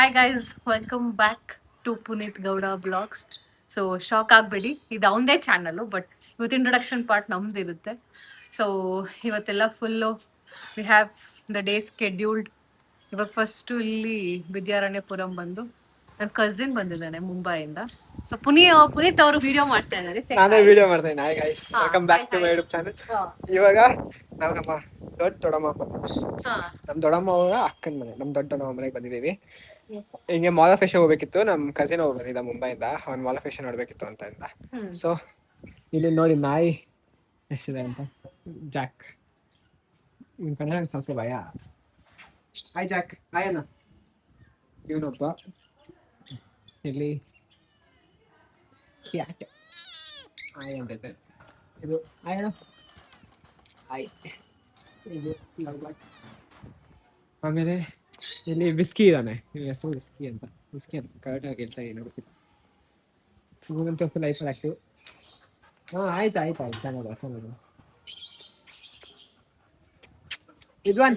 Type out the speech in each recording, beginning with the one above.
Hi guys, welcome back to Puneeth Gowda vlogs. So shock ಆಗಬೇಡಿ, ಇದು ಅವನದೇ ಚಾನಲ್, ಬಟ್ ಇವತ್ತು ಇಂಟ್ರೊಡಕ್ಷನ್ ಪಾರ್ಟ್ ನಮ್ದು ಇರುತ್ತೆ. ಸೊ ಇವತ್ತೆಲ್ಲ full we have the day scheduled. ಇವಾಗ ಫಸ್ಟು ಇಲ್ಲಿ ವಿದ್ಯಾರಣ್ಯಪುರಂ ಬಂದು ನನ್ನ ಕಸಿನ್ ಬಂದಿದ್ದಾನೆ ಮುಂಬೈಯಿಂದ. ಸೊ ಪುನೀತ್ ಅವರು ವಿಡಿಯೋ ಮಾಡ್ತಾ ಇದ್ದಾರೆ. ನಾನೇ ವಿಡಿಯೋ ಮಾಡ್ತಾ ಇದ್ದೀನಿ. Hi guys, welcome back to my YouTube channel. ಇವಾಗ ನಾವು ನಮ್ಮ ದೊಡ್ಡಮ್ಮ ನಮ್ಮ ದೊಡ್ಡಮ್ಮ ಅವರ ಅಕ್ಕನ ಮನೆ, ನಮ್ಮ ದೊಡ್ಡಮ್ಮ ಮನೆಗೆ ಬಂದಿದ್ದೀವಿ. ಹಿಂಗೆ ಮಾಲ್ ಆಫ್ ಏಷ್ಯಾ ಹೋಗ್ಬೇಕಿತ್ತು. ನಮ್ಮ ಕಸಿನ್ ಒಬ್ಬ ಬಂದಿದ್ದ ಮುಂಬೈಯಿಂದ, ಅವ್ನು ಮಾಲ್ ಆಫ್ ಏಷ್ಯಾ ನೋಡ್ಬೇಕಿತ್ತು ಅಂತ ಇಂದ. ಸೊ ಇಲ್ಲಿ ನೋಡಿ ನಾಯಿ ಎಷ್ಟಿದೆ ಅಂತ. ಜಾಕ್ ಇವ್ನ ಕನ್ನಡ ಸ್ವಲ್ಪ ಭಯ. ಹಾಯ್ ಜಾಕ್, ಹಾಯ್ ಅಣ್ಣ. ಇವನೊಬ್ಬ ಇಲ್ಲಿ ಕ್ಯಾಟ್ ಹಾಯ್ ಅಂತ ಇದು. ಹಾಯ್ ಅಣ್ಣ, ಹಾಯ್. ಇದು ಆಮೇಲೆ ಇಲ್ಲಿ ವಿಸ್ಕಿ ಇದ್ದಾನೆ, ಹೆಸರು ವಿಸ್ಕಿ ಅಂತ. ವಿಸ್ಕಿ ಅಂತ ಕರೆಕ್ಟಾಗಿ ಹೇಳ್ತಾ ನೋಡ್ತೀನಿ. ಇವನಂತೂ ಫುಲ್ ಲೈಫಲ್ಲಿ ಆಕ್ಟಿವ್. ಹಾಂ ಆಯ್ತು ಆಯ್ತು ಆಯ್ತು, ಚೆನ್ನಾಗ ಚೆನ್ನಾಗ. ವಿದ್ವಾನ್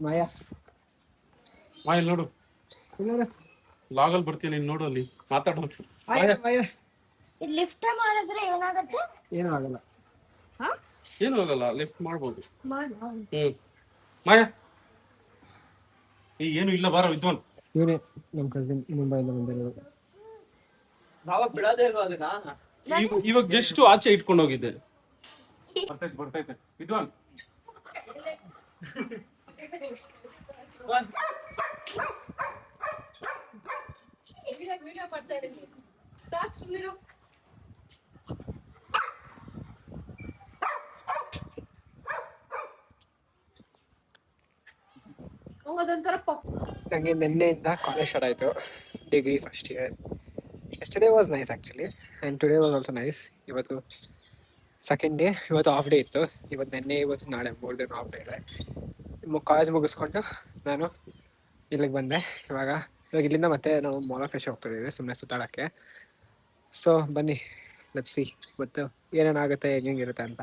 ಮಾಯಾ ಮಾಯಲ್ ನೋಡು, ಲಾಗಲ್ಲಿ ಬರ್ತೀನಿ ನೋಡು, ಅಲ್ಲಿ ಮಾತಾಡೋ. ಮಾಯಾ ಲಿಫ್ಟ್ ಮಾಡಿದ್ರೆ ಏನಾಗುತ್ತೆ? ಏನೂ ಆಗಲ್ಲ. ಏನು ಆಗಲ್ಲ, ಲಿಫ್ಟ್ ಮಾಡ್ಬೋದು. ಮಾಯ ಏನು ಇಲ್ಲ, ಬಾರ ವಿದ್ವಾನ್. ಇವನೇ ನಮ್ಮ ಕಸಿನ್ ಮುಂಬೈಯಿಂದ ಬಂದಿರೋದು. ಇವಾಗ ಜಸ್ಟ್ ಆಚೆ ಇಟ್ಕೊಂಡು ಹೋಗಿದ್ದೆ. ಬರ್ತೈತೆ ವಿದ್ವಾನ್. ನನಗೆ ನಿನ್ನೆಯಿಂದ ಕಾಲೇಜ್ ಸ್ಟಾರ್ಟ್ ಆಯಿತು, degree first year. Yesterday was nice actually, and today was also nice. ಇವತ್ತು ಸೆಕೆಂಡ್ ಡೇ, ಇವತ್ತು ಹಾಫ್ ಡೇ ಇತ್ತು. ನಿನ್ನೆ ಇವತ್ತು ನಾಳೆ 3 ದಿನ ಹಾಫ್ ಡೇ ಇದೆ. ಕಾಲೇಜ್ ಮುಗಿಸ್ಕೊಂಡು ನಾನು ಇಲ್ಲಿಗೆ ಬಂದೆ. ಇವಾಗ ಇಲ್ಲಿಂದ ಮತ್ತೆ ನಾವು ಮಾಲ್ ಆಫ್ ಏಷ್ಯಾ ಹೋಗ್ತಿದ್ದೀವಿ ಸುಮ್ಮನೆ ಸುತ್ತಾಡೋಕ್ಕೆ. ಸೊ ಬನ್ನಿ, ಲೆಟ್ಸ್ ಸಿ ಮತ್ತು ಏನೇನಾಗುತ್ತೆ, ಹೆಂಗಿರುತ್ತೆ ಅಂತ.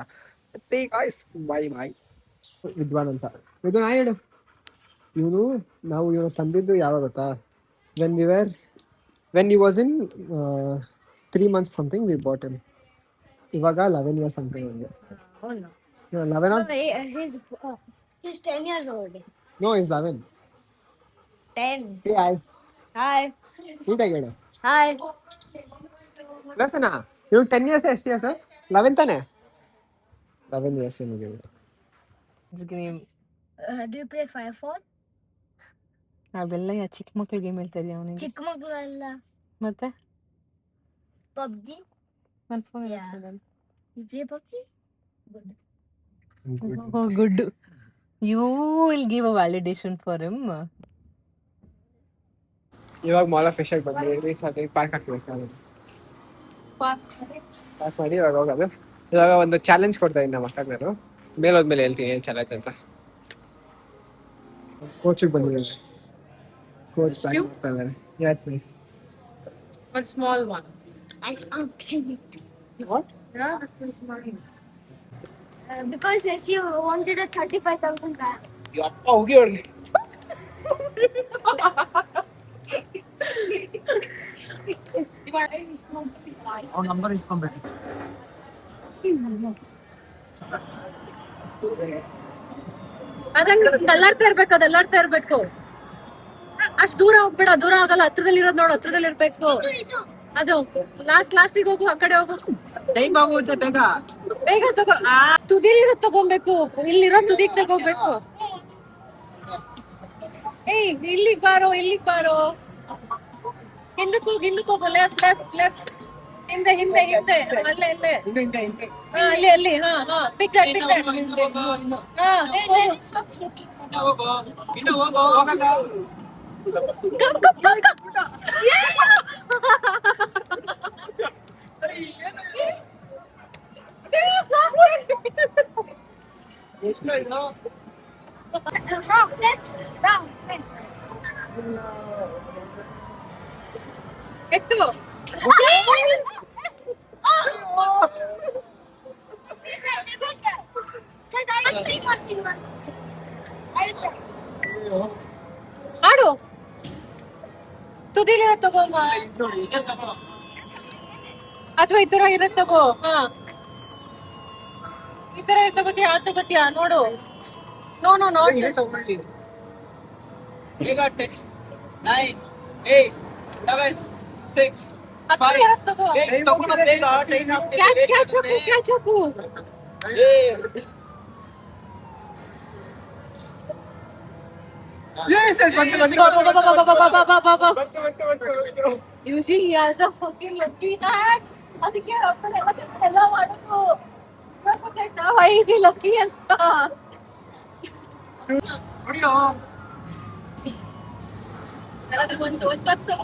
See guys, bye bye. Vidwan ಅಂತ, ವಿದ್ವಾನ್ ಹಾಯ್ ಹೇಳು. ಇವನು ತಂದಿದ್ದು ಯಾವಾಗ ಗೊತ್ತಾ? When you was in 3 months something we bought him. ಇವಾಗ 11 years something only. Oh no. 11 or? He's 10 years old. No, he's 11. 10. Say hi. Hi. ನೀಟಾಗಿ ಹೇಳು. Hi. ಲಸನ ಇವ್ನು 10 years ಎಷ್ಟು ಇಯರ್ಸ್? 11 ತಾನೆ? 11 years ನಿಮಗೆ. Do you play Fire Force? ಅವೆಲ್ಲ ಚಿಕ್ಕ ಮಕ್ಳು ಗೇಮ್ ಹೇಳ್ತಾ ಇದೀಯ ಅವನಿಗೆ? ಚಿಕ್ಕ ಮಕ್ಕಳು ಅಲ್ಲ, ಮತ್ತೆ PUBG. ನನ್ನ phone. You play PUBG? Oh, good. You will give a validation for him. ಇವಾಗ ಮಾಲ್ ಆಫ್ ಏಷ್ಯಾಗೆ ಬಂದಿದ್ದೀವಿ. ಸಾಕು ಪಾರ್ಕ್ ಹಾಕ್ಬೇಕು. ಪಾರ್ಕ್ ಮಾಡಿ ಇವಾಗ ಹೋಗೋದು. ಇವಾಗ ಒಂದು ಚಾಲೆಂಜ್ ಕೊಡ್ತಾ ಇದ್ದೀನಿ ನಮ್ಮ ಅಕ್ಕಗೆ. ನಾನು ಮೇಲೋದ್ಮೇಲೆ ಹೇಳ್ತೀನಿ ಏನು ಚಾಲೆಂಜ್ ಅಂತ. ಕೋಚಿಗೆ ಬಂದಿದ್ದೀನಿ. ಕೋಚ್ ಮಾಡ್ತಾ ಇದ್ದಾರೆ. ಯಾಟ್ಸ್ nice. One small one. I can't play it. What? Yeah, that's mine. Because she wanted a 35,000 car. ಅಪ್ಪ ಹೋಗಿ ಅವ್ರಿಗೆ. ಅವ್ನ ನಂಬರ್ ಇಸ್ಕೊಂಡ್ಬೇಕು. ಅಲ್ಲಾಡ್ತಾ ಇರ್ಬೇಕು. ಅಷ್ಟ್ ದೂರ ಹೋಗ್ಬೇಡ, ದೂರ ಆಗಲ್ಲ. ಹತ್ರದಲ್ಲಿ ಇರೋದ್ ನೋಡು, ಹತ್ರದಲ್ಲಿ ಇರ್ಬೇಕು. ಅದು ಲಾಸ್ಟಿಗೆ ಹೋಗು, ಆ ಕಡೆ ಹೋಗು. ಟೈಮ್ ಆಗುತ್ತೆ, ಬೇಗ ತಗೋ. ತುದಿಲಿರೋ ತಗೋಬೇಕು, ಇಲ್ಲಿರೋ ತುದಿಗ್ ತಗೋಬೇಕು. ಏಯ್ ಇಲ್ಲಿಗ್ ಬಾರೋ. ಹಿಂದಕ್ಕೆ ಹೋಗು. ಲೆಫ್ಟ್. ಹಿಂದೆ. ಅಲ್ಲೇ. ಅಲ್ಲಿ. ಹಾ ಪಿಕ್ ದಟ್. ಹಾ ಹೋಗು. Come. ಎಷ್ಟು ಇದು? ಎತ್ತು. I'll try ಮಾಡ್ತೀನಿ once. I'll try. ಆಡು ತುದಿಲಿರೋ ತಗೋಮ್ಮ ಅಥವಾ ಈ ತರ ಇರೋ ತಗೋ. ಹಾ ಈ ತರ ತಗೋತಿಯಾ ತಗೋತಿಯಾ ನೋಡು. No no not this. You got 10, 9, 8, 7, 6, ಹತ್ರ ಇರೋ ತಗೋ. ಕ್ಯಾಚ್ ಹಾಕು. Yes, ಬಂತು. You see, he has a fucking lucky hat. ಅದಕ್ಕೆ ಎಲ್ಲ ಮಾಡೋದು. ಇವಾಗ ಗೊತ್ತಾಯ್ತಾ why is he lucky ಅಂತ. ಯಾರಾದ್ರೂ ಒಂದು ಒತ್ತು.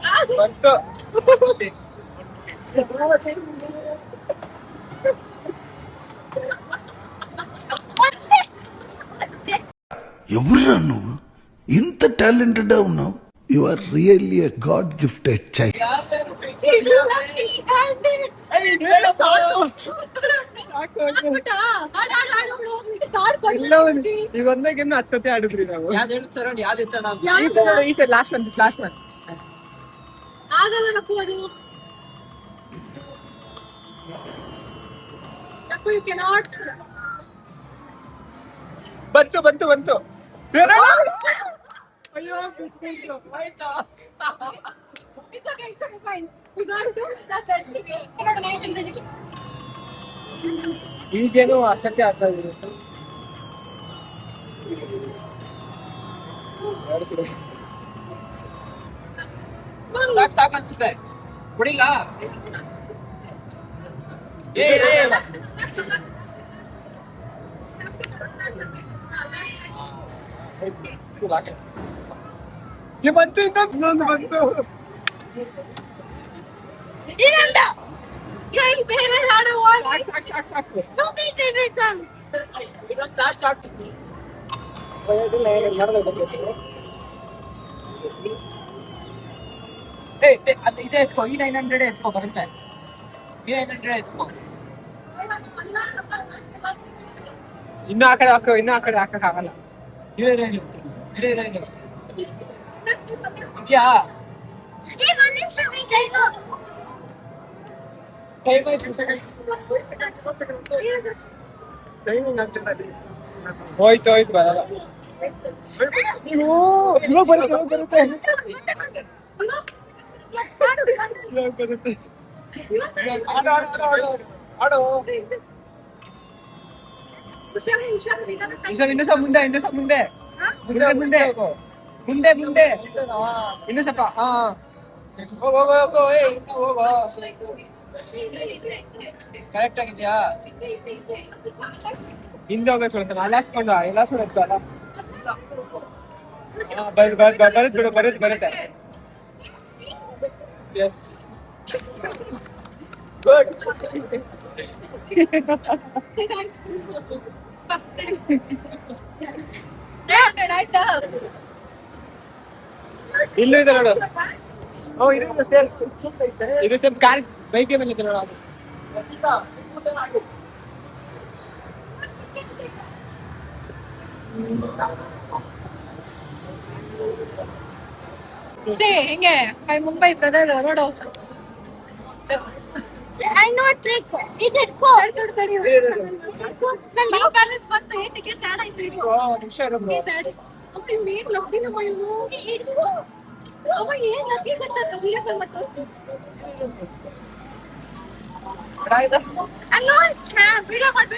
ఎవరురా నువ్వు ఇంత టాలెంటెడ్ ఉన్నావు you are really a god gifted child He's a lucky handed. ಈಗ ಒಂದಾಗಿ ಹತ್ತು ಸತಿ ಆಡಿದ್ರಿ ನಾವು. ಲಾಸ್ಟ್ ಒನ್ ಆಗಲ್ಲ ನಕ್ಕು ಅದು. ನಕ್ಕು ಯು ಕೆನಾಟ್. ಬಂತು. ಅಯ್ಯೋ ಆಯ್ತಾ. It's okay, fine. We got to start that. I got 900. ಈಗೇನು ಅಚ್ಚತೆ ಆಗ್ತಾ ಇದೆ. ಸಾಕು ಅನ್ಸುತ್ತೆ ಹೊಡಿಲ್ಲ. ಬಂತು ಇನ್ನೊಂದು ಬಂತು. ಇನ್ನೊಂದು ಏನು ಬೇರೆ ಹಾಡು ಲಾಸ್ಟ್ ಸ್ಟಾರ್ಟ್ ಇದೆ ಎತ್ಕೋ. ಈ 900 ಎತ್ಕೋ ಬರುತ್ತೆ. ಈ 900 ಎತ್ಕೋ. ಇನ್ನು ಆ ಕಡೆ ಹಾಕಕ್ಕಾಗಲ್ಲ. ಇದ್ಯಾ ಈಗ ಒಂದು ನಿಮಿಷ wait ಆಯ್ತು. ಹೋಯ್ತು ಬರಲ್ಲ. ಇವಾಗ ಬರುತ್ತೆ. ಆಡು. ಇನ್ನೂ ಸ್ವಲ್ಪ ಮುಂದೆ. ಇನ್ನೂ ಸ್ವಲ್ಪ. ಹೋಗೋ. ಕರೆಕ್ಟ್ ಆಗಿದ್ಯಾ? ಹಿಂದೆ ಹೋಗ್ಬೇಕು ಅನ್ಸುತ್ತೆ. ಅಲ್ಲಾಸ್ಕೊಂಡು ಇರ್ತಲ್ಲ. ಬರುತ್ತೆ. Yes good. ಆಯ್ತಾ ಇಲ್ಲೂ ಇದೆ ನೋಡು. ಇದು ಸ್ವಲ್ಪ ಕಾರ್ ಬೈಕ್ ಮೇಲೆ ಇದೆ ನೋಡು. ಹೆಂಗೆ ಮುಂಬೈ ಬ್ರದರ್ ನೋಡು. I know a trick. ಈಗ ಇಟ್ಕೋ. ಬ್ಯಾಲೆನ್ಸ್ ಬಂತು. 8 ಟಿಕೆಟ್ಸ್ ಆಡ್ ಆಯ್ತು. ನಿಮಿಷ ಇರೋದು. ಅಮ್ಮ ಇವ್ನು ಏನ್ ಲಕ್ಕಿ ನಮ್ಮ ಇವನು. ಅಮ್ಮ ಏನ್ ಲಕ್ಕಿ ಗೊತ್ತಾ ವಿಡಿಯೋ ಕಾಲ್ ಮಾಡಿ ತೋರಿಸ್ತೀನಿ. I know it's crap. Video ಮಾಡಿ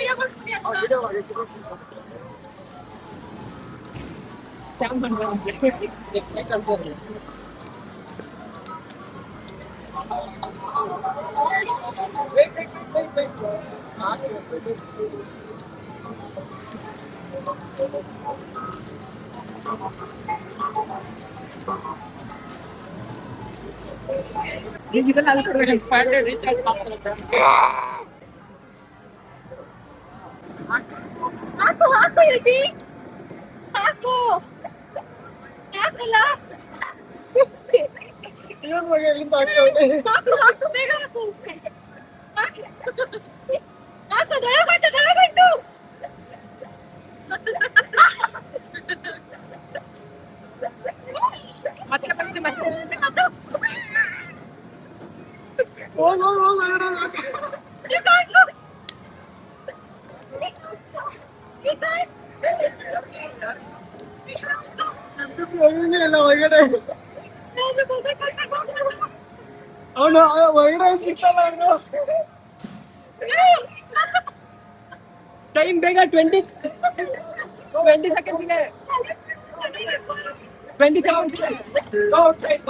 ರೀಚಾರ್ಜ್ ಮಾಡ್ತಾರೆ. ಹಾಕು ಯತಿ ಹಾಕು. ಹಾಕಲ್ಲ ಹಾಕು ಬೇಗ ಹಾಕು. ಹಾಕು ದೊಳಗೋಯ್ತು. ಅವನು ಹೊರಗಡೆ ಸಿಗ್ತಾನ. ಟೈಮ್ ಬೇಗ 20 seconds ಇದೆ. 20 seconds ಇದೆ. Go outside.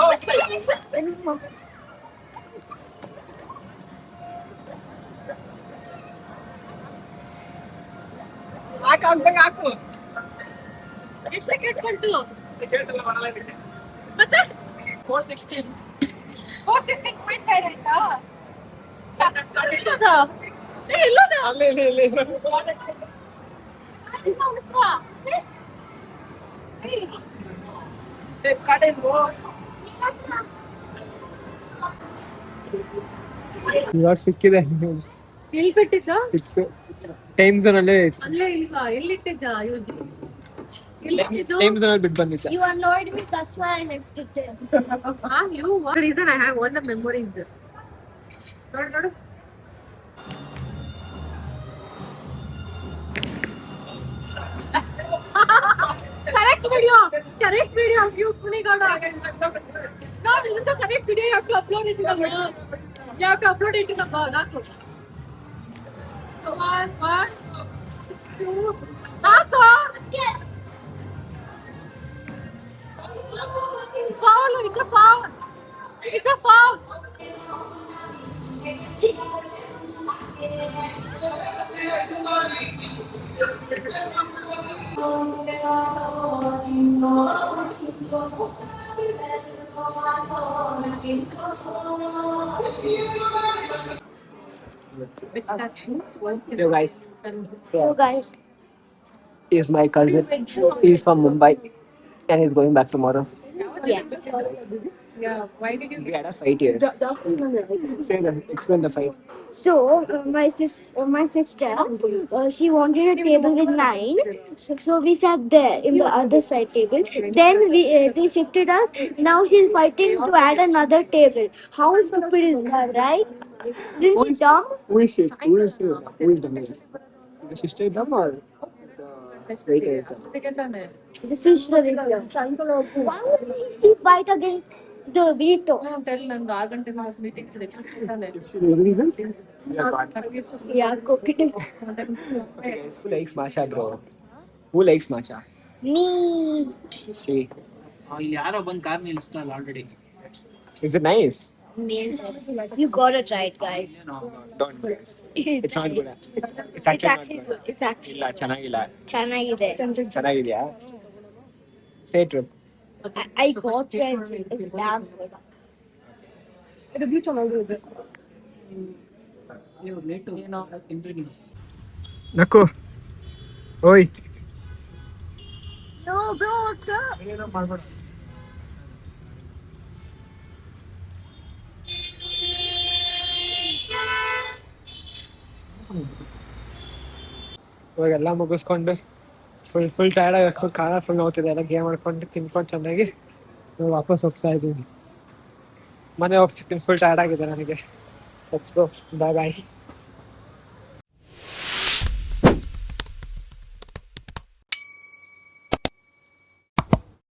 ಹಾಕು. ಎಷ್ಟು ಸೆಕೆಂಡ್ ಬಂತು? ಕೇಳ್ಸಲ್ಲ ಬರಲ್ಲ ಇದಕ್ಕೆ. ಮತ್ತೆ 416. 460 ಪಾಯಿಂಟ್ ಆಯ್ತಾ? ಎಲ್ಲೋದ? ಎಲ್ಲೋದ? ಅಲ್ಲಿ. ಇವಾಗ ಸಿಕ್ಕಿದೆ. ಎಲ್ಲಿ ಬಿಟ್ಟಿದ್ದ? ಸಿಕ್ತು. ಟೈಮ್ ಝೋನ್ ಅಲ್ಲೇ ಅಲ್ಲೇ ಇಲ್ವಾ? ಎಲ್ಲಿಟ್ಟಿದ್ದ? ಎಲ್ಲಿಟ್ಟಿದ್ದು? ಟೈಮ್ ಝೋನ್ ಅಲ್ಲಿ ಬಿಟ್ಟು ಬಂದಿದ್ದ. You annoyed me, that's why I left it there. You what reason I have all the memory in this. ನೋಡು. Correct video of you, Punigada. No, this is the correct video. You have to upload it in the blog. You have to upload it in the blog. That's good. Come on, 1, 2, that's all. Foul, it's a foul. It's a foul. Yo guys, Oh, guys. is my cousin. He's from Mumbai and he's going back tomorrow. Yeah. Yeah, why did you We had a fight here. Say that. Explain the fight. So my sister, she wanted a table with 9. So we sat there in the other side table. Then they shifted us. Now she's fighting to add another table. How stupid is that, right? Didn't she dumb? Who is it? Who is the man? Is the sister dumb or the waiter is dumb? The sister is dumb. Why would she fight against the veto? tell ನಂಗೆ 6 ಗಂಟೆ meeting ಇದೆ. Is she losing this? Yeah, God. Yeah, cook it. Okay, guys, who likes matcha, bro? Who likes matcha? Me. She. ಇಲ್ಲಿ ಯಾರೋ ಬಂದು car ನಿಲ್ಲಿಸ್ತಾರಲ್ಲ already. Is it nice? You gotta try it, guys. No, don't guys. It's not good. It's actually not good. It's actually ಇಲ್ಲ ಚೆನ್ನಾಗಿಲ್ಲ. ಚೆನ್ನಾಗಿದೆ. ಚೆನ್ನಾಗಿದ್ಯಾ? Say it, Rup. I got it. It's damn good. ನೀವು late ತಿಂತೀನಿ. Nakku. Oi. No, bro, what's up? ಇವಾಗೆಲ್ಲ ಮುಗಿಸ್ಕೊಂಡು full tired ಆಗಿ ಖಾರ ಫುಲ್ ನೋಡ್ತಿದೆ ಎಲ್ಲ ಗೇಮ್ ಆಡ್ಕೊಂಡು ತಿನ್ಕೊಂಡು ಚೆನ್ನಾಗಿ ನಾವು ವಾಪಸ್ ಹೋಗ್ತಾ ಇದ್ದೀವಿ. ಮನೆ ಹೋಗ್ತೀನಿ ಫುಲ್ ಟೈರ್ಡ್ ಆಗಿದೆ ನನಗೆ. Let's go. Bye bye.